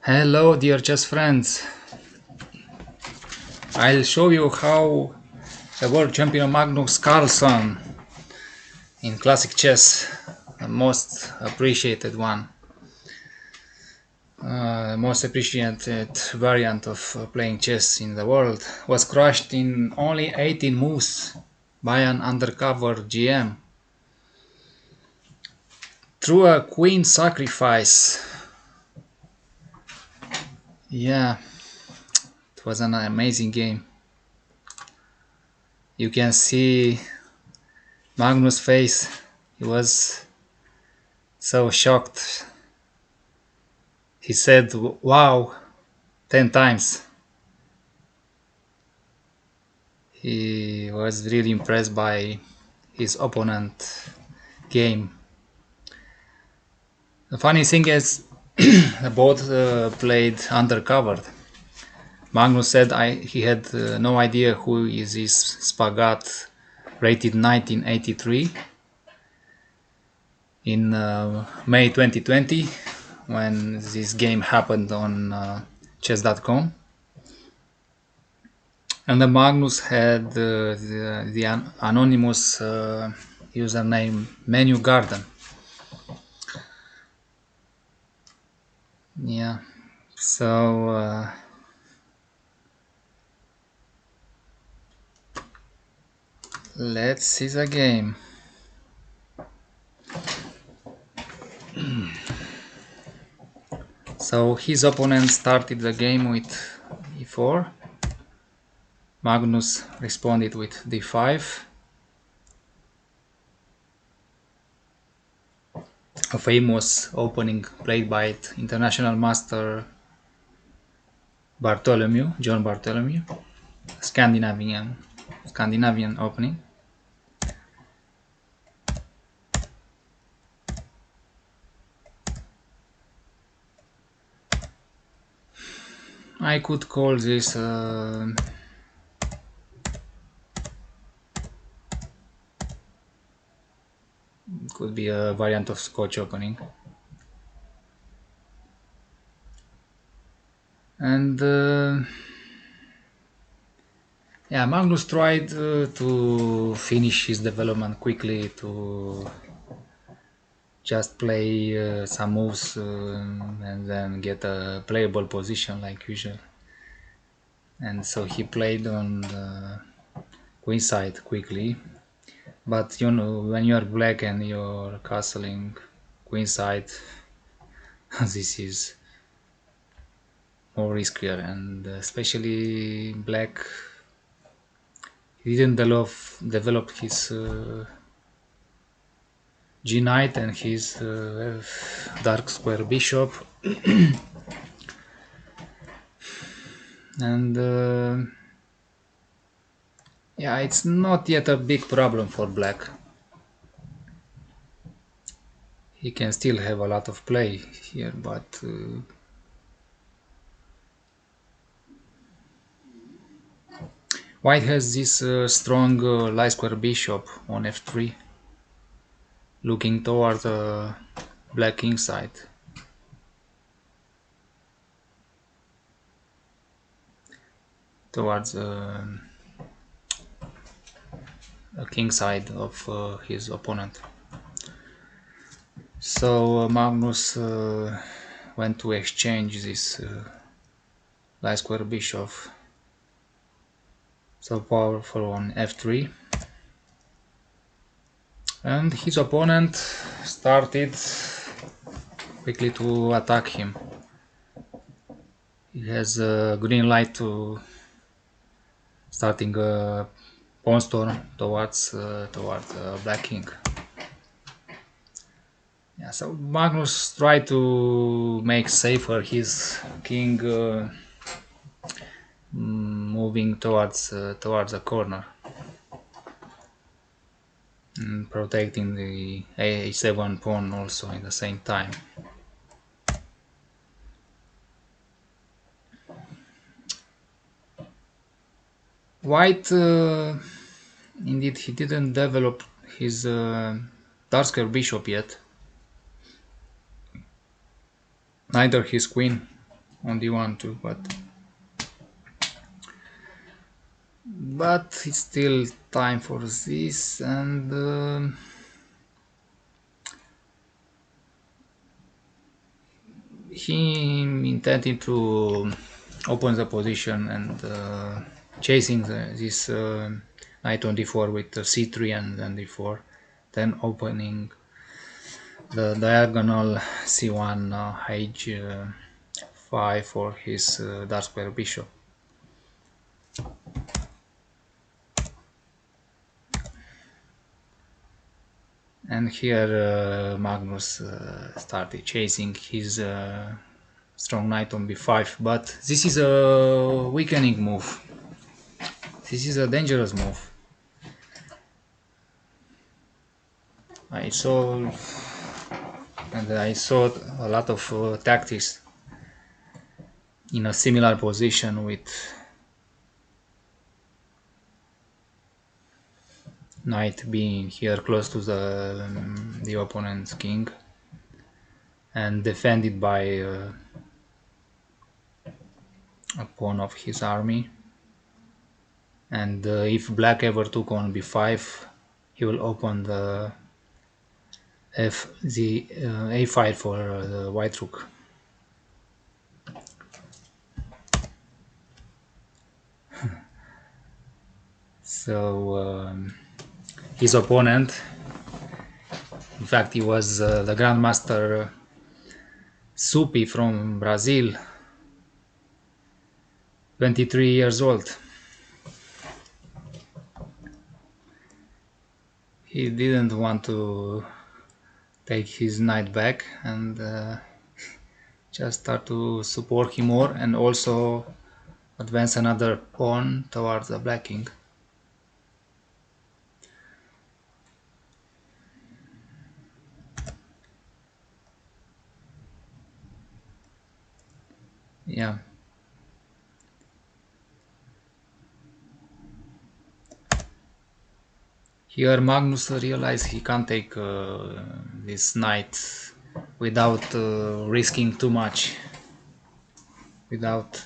Hello dear chess friends, I'll show you how the world champion Magnus Carlsen in classic chess, the most appreciated one, most appreciated variant of playing chess in the world, was crushed in only 18 moves by an undercover GM through a queen sacrifice. Yeah, it was an amazing game. You can see Magnus' face. He was so shocked. He said, "Wow," 10 times. He was really impressed by his opponent game. The funny thing is, both played undercovered. Magnus said he had no idea who is this Spagat, rated 1983, in May 2020, when this game happened on chess.com. And the Magnus had the anonymous username Menu Garden. Yeah, so let's see the game. So his opponent started the game with e4. Magnus responded with d5. A famous opening played by international master John Bartholomew. Scandinavian opening. I could call this could be a variant of Scotch opening. And yeah, Magnus tried to finish his development quickly, to just play some moves and then get a playable position like usual. And so he played on the queen side quickly. But you know, when you are black and you're castling queen side, this is more riskier, and especially black, he didn't develop his G knight and his dark square bishop. And yeah, it's not yet a big problem for black. He can still have a lot of play here, but white has this strong light square bishop on f3, looking toward black king side. Towards the king side of his opponent. So Magnus went to exchange this light square bishop, so powerful, on f3, and his opponent started quickly to attack him. He has a green light to starting a pawn storm towards black king. Yeah, so Magnus tried to make safer his king, moving towards the corner and protecting the a7 pawn also in the same time. White, indeed, he didn't develop his dark square bishop yet, neither his queen on d1 too, but it's still time for this, and he intended to open the position and chasing this knight on d4 with c3 and then d4, then opening the diagonal c1 h5 for his dark square bishop. And here Magnus started chasing his strong knight on b5, but this is a weakening move. This is a dangerous move. I saw a lot of tactics in a similar position with knight being here close to the opponent's king and defended by a pawn of his army, and if black ever took on b5, he will open the a file for the white rook. So his opponent, in fact he was the Grandmaster Supi from Brazil, 23 years old. He didn't want to take his knight back and just start to support him more and also advance another pawn towards the black king. Yeah. Here Magnus realized he can't take this knight without risking too much, without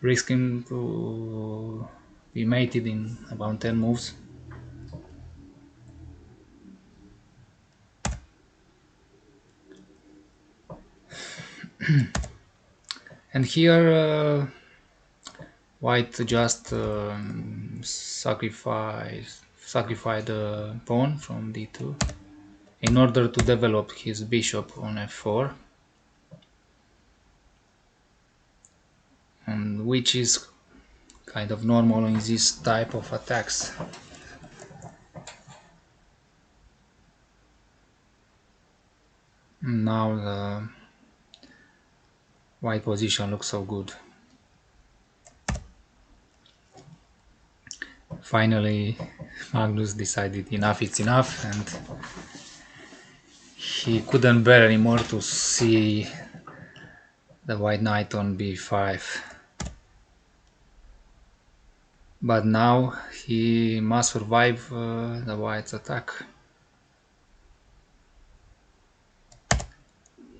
risking to be mated in about 10 moves. And here white just sacrificed the pawn from d2 in order to develop his bishop on f4, and which is kind of normal in this type of attacks. Now the white position looks so good. Finally Magnus decided enough is enough, and he couldn't bear anymore to see the white knight on b5. But now he must survive the white's attack.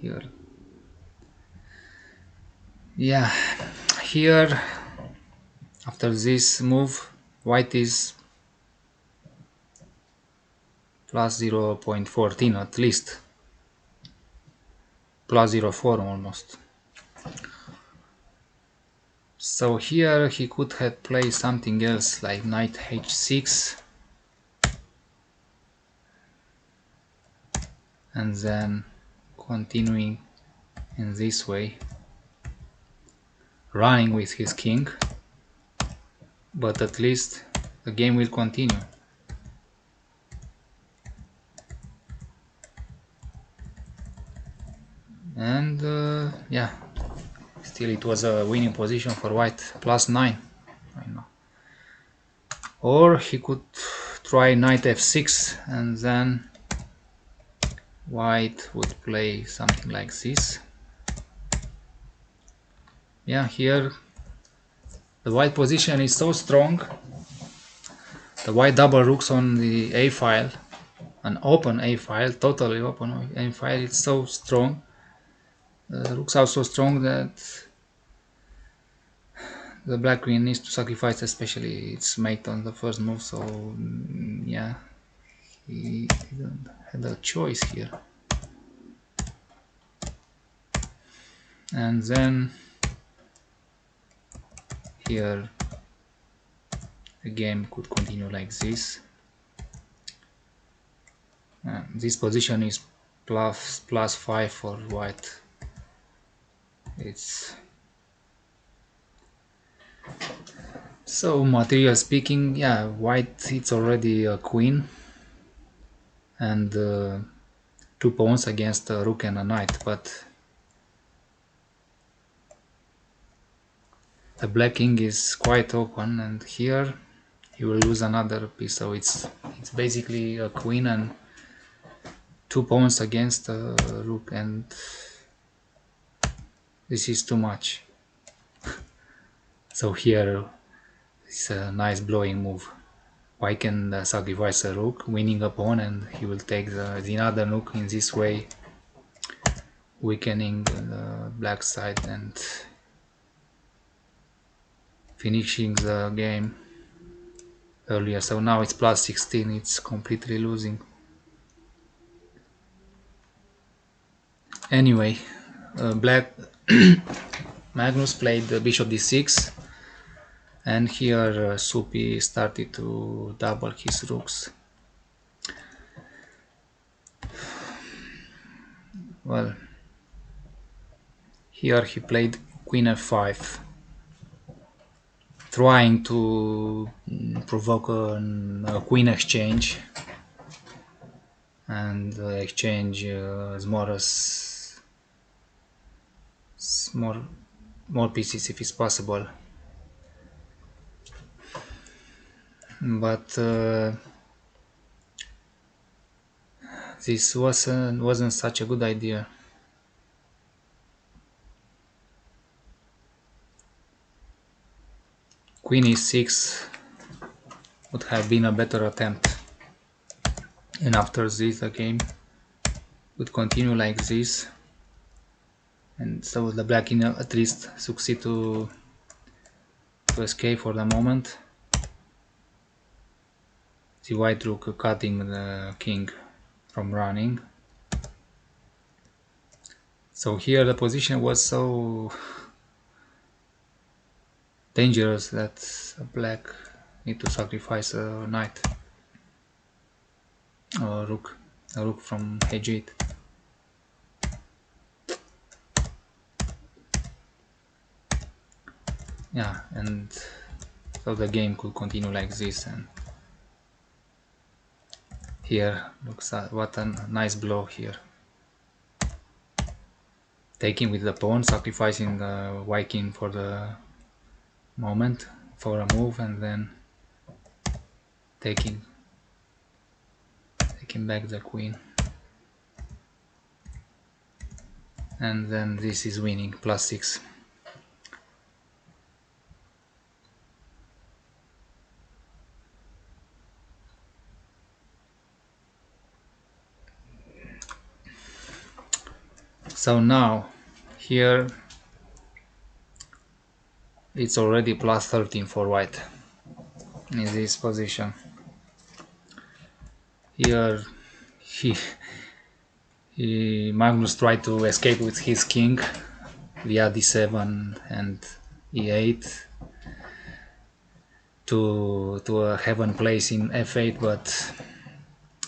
Here. Yeah, here after this move white is plus 0.14 at least, plus 0.4 almost. So here he could have played something else like knight h6 and then continuing in this way, running with his king, but at least the game will continue. And yeah, still it was a winning position for white, plus 9 right now. Or he could try knight f6 and then white would play something like this. Yeah, here the white position is so strong. The white double rooks on the a file, an open a file, totally open a file, it's so strong. The rooks are so strong that The black queen needs to sacrifice especially its mate on the first move, so yeah, he didn't have a choice here. And then here the game could continue like this. This position is plus 5 for white. It's so material speaking, yeah, white it's already a queen and 2 pawns against a rook and a knight, but the black king is quite open, and here he will lose another piece, so it's basically a queen and 2 pawns against a rook, and this is too much. So here it's a nice blowing move. White can sacrifice a rook, winning a pawn, and he will take the other rook in this way, weakening the black side and finishing the game earlier. So now it's plus 16, it's completely losing. Anyway, black Magnus played bishop d6, and here Supi started to double his rooks. Well, here he played queen f5, trying to provoke a queen exchange, and exchange as more pieces if it's possible. But this wasn't such a good idea. Queen e6 would have been a better attempt, and after this the game would continue like this, and so the black king at least succeed to escape for the moment. The white rook cutting the king from running. So here the position was so dangerous that black need to sacrifice a knight or a rook from h8. Yeah, and so the game could continue like this, and here looks at what a nice blow here. Taking with the pawn, sacrificing the white king for the moment, for a move, and then taking back the queen. And then this is winning, plus 6. So now here it's already plus 13 for white in this position. Here Magnus tried to escape with his king via d7 and e8 to a heaven place in f8, but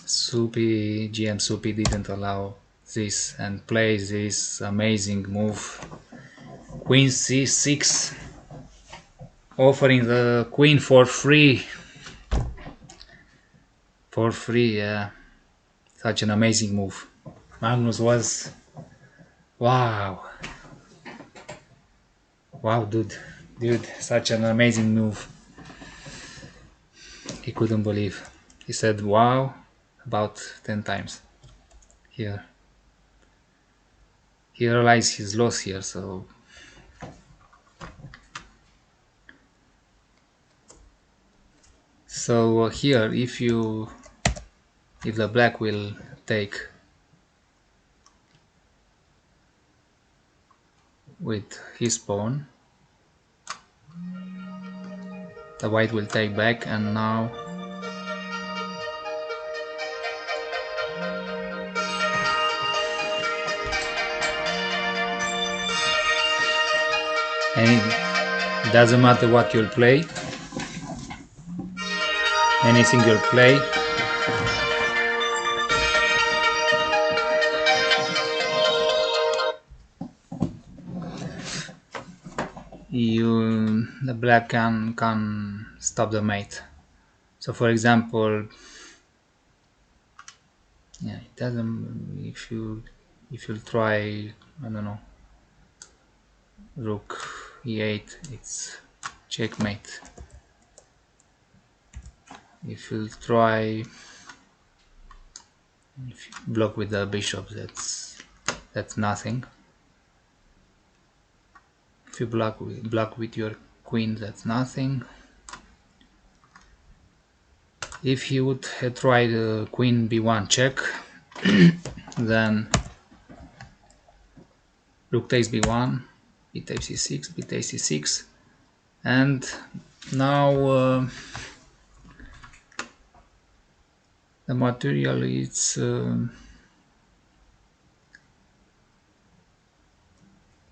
GM Supi didn't allow this and plays this amazing move, queen c6, offering the queen for free. Yeah, such an amazing move. Magnus was wow, dude, such an amazing move. He couldn't believe. He said wow about 10 times. Here he realized his loss here, so here if the black will take with his pawn, the white will take back, and now it doesn't matter what you'll play, anything you'll play, the black can stop the mate. So for example, yeah, it doesn't, if you try, I don't know, rook e8, it's checkmate. If you try, if you block with the bishop, that's nothing. If you block with your queen, that's nothing. If he would have tried queen b1 check, then rook takes b1, b takes c6, b takes c6, and now the material is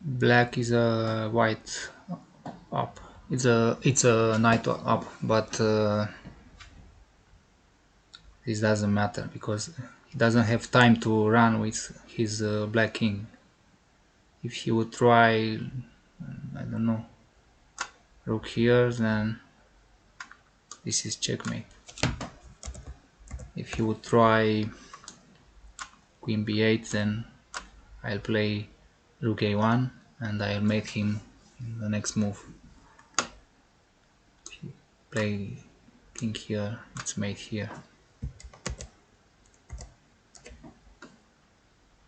black is a white up. It's a knight up, but this doesn't matter because he doesn't have time to run with his black king. If he would try, I don't know, rook here, then this is checkmate. If he would try queen b8, then I'll play rook a1 and I'll mate him in the next move. If you play king here, it's mate here.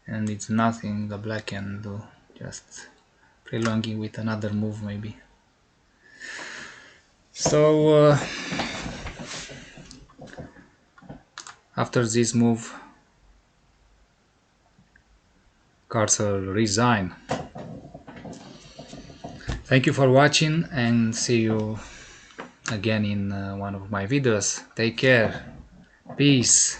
And it's nothing the black can do, just prolonging with another move maybe. So after this move, Carlsen resign. Thank you for watching and see you again in one of my videos. Take care. Peace.